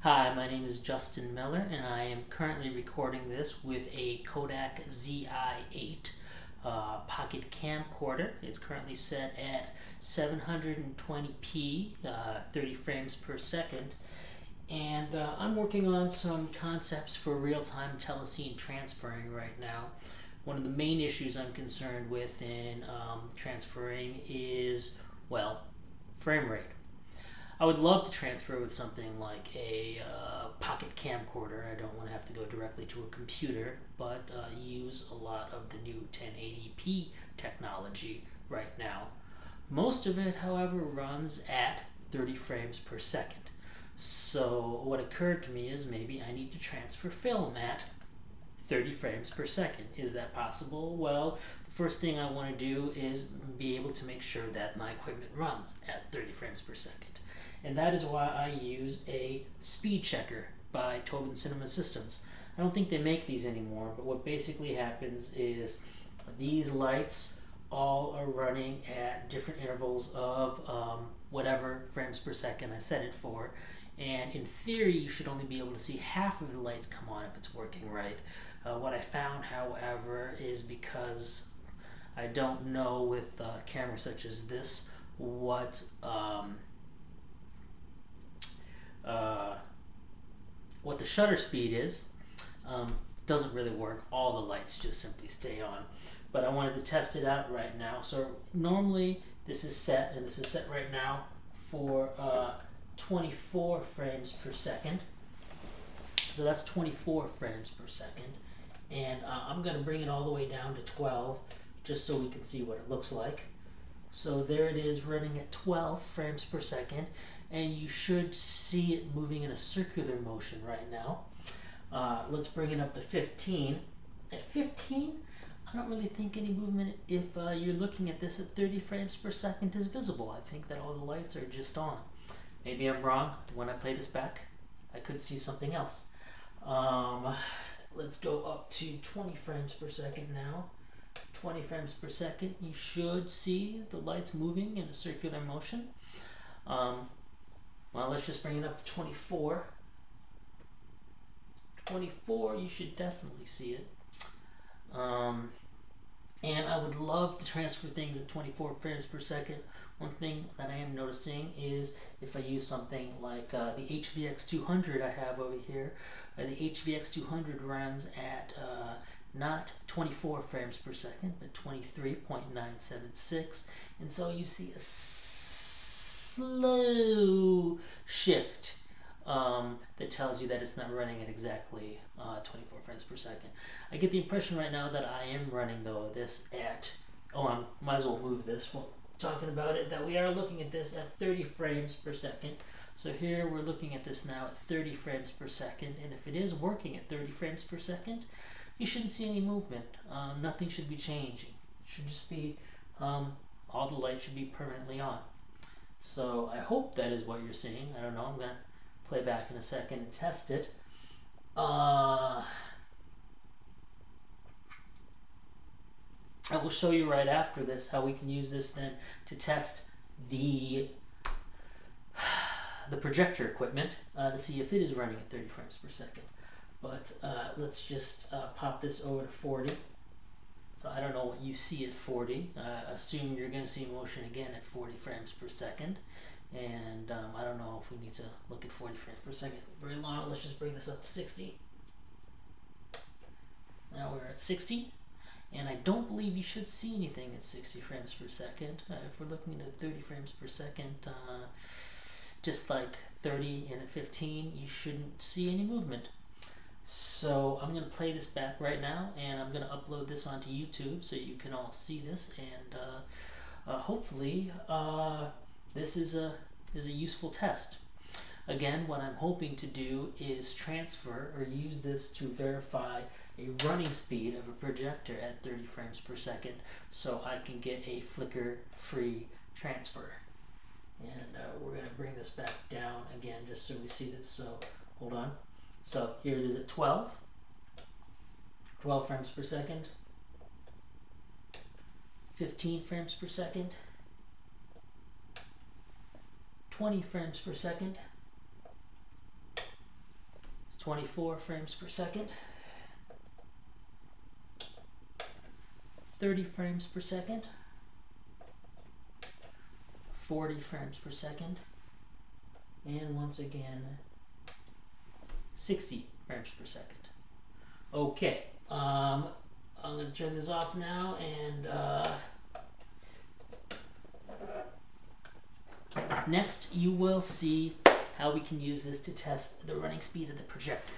Hi, my name is Justin Miller, and I am currently recording this with a Kodak Zi8 pocket camcorder. It's currently set at 720p, 30 frames per second, and I'm working on some concepts for real-time telecine transferring right now. One of the main issues I'm concerned with in transferring is, well, frame rate. I would love to transfer with something like a pocket camcorder. I don't want to have to go directly to a computer, but use a lot of the new 1080p technology right now. Most of it, however, runs at 30 frames per second. So what occurred to me is maybe I need to transfer film at 30 frames per second. Is that possible? Well, the first thing I want to do is be able to make sure that my equipment runs at 30 frames per second. And that is why I use a speed checker by Tobin Cinema Systems. I don't think they make these anymore, but what basically happens is these lights all are running at different intervals of whatever frames per second I set it for. And in theory, you should only be able to see half of the lights come on if it's working right. What I found, however, is because I don't know with cameras such as this what the shutter speed is, doesn't really work. All the lights just simply stay on. But I wanted to test it out right now. So normally this is set, and this is set right now for 24 frames per second. So that's 24 frames per second. And I'm going to bring it all the way down to 12 just so we can see what it looks like. So there it is running at 12 frames per second, and you should see it moving in a circular motion right now. Let's bring it up to 15. At 15, I don't really think any movement, if you're looking at this at 30 frames per second, is visible. I think that all the lights are just on. Maybe I'm wrong. When I play this back, I could see something else. Let's go up to 20 frames per second now. 20 frames per second, you should see the lights moving in a circular motion. Well, let's just bring it up to 24. 24, you should definitely see it. And I would love to transfer things at 24 frames per second. One thing that I am noticing is if I use something like the HVX200 I have over here, the HVX200 runs at not 24 frames per second, but 23.976. And so you see a slow shift that tells you that it's not running at exactly 24 frames per second. I get the impression right now that I am running, though, this at, I might as well move this while talking about it, that we are looking at this at 30 frames per second. So here we're looking at this now at 30 frames per second, and if it is working at 30 frames per second, you shouldn't see any movement. Nothing should be changing. It should just be, all the lights should be permanently on. So I hope that is what you're seeing. I don't know. I'm going to play back in a second and test it. I will show you right after this how we can use this then to test the projector equipment to see if it is running at 30 frames per second. But let's just pop this over to 40. So I don't know what you see at 40. Assume you're going to see motion again at 40 frames per second. And I don't know if we need to look at 40 frames per second very long. Let's just bring this up to 60. Now we're at 60. And I don't believe you should see anything at 60 frames per second. If we're looking at 30 frames per second, just like 30 and at 15, you shouldn't see any movement. So I'm going to play this back right now, and I'm going to upload this onto YouTube so you can all see this, and hopefully this is a useful test. Again, what I'm hoping to do is transfer or use this to verify a running speed of a projector at 30 frames per second so I can get a flicker-free transfer. And we're going to bring this back down again just so we see this. So hold on. So here it is at 12 frames per second, 15 frames per second, 20 frames per second, 24 frames per second, 30 frames per second, 40 frames per second, and once again 60 frames per second. Okay, I'm going to turn this off now, and next you will see how we can use this to test the running speed of the projector.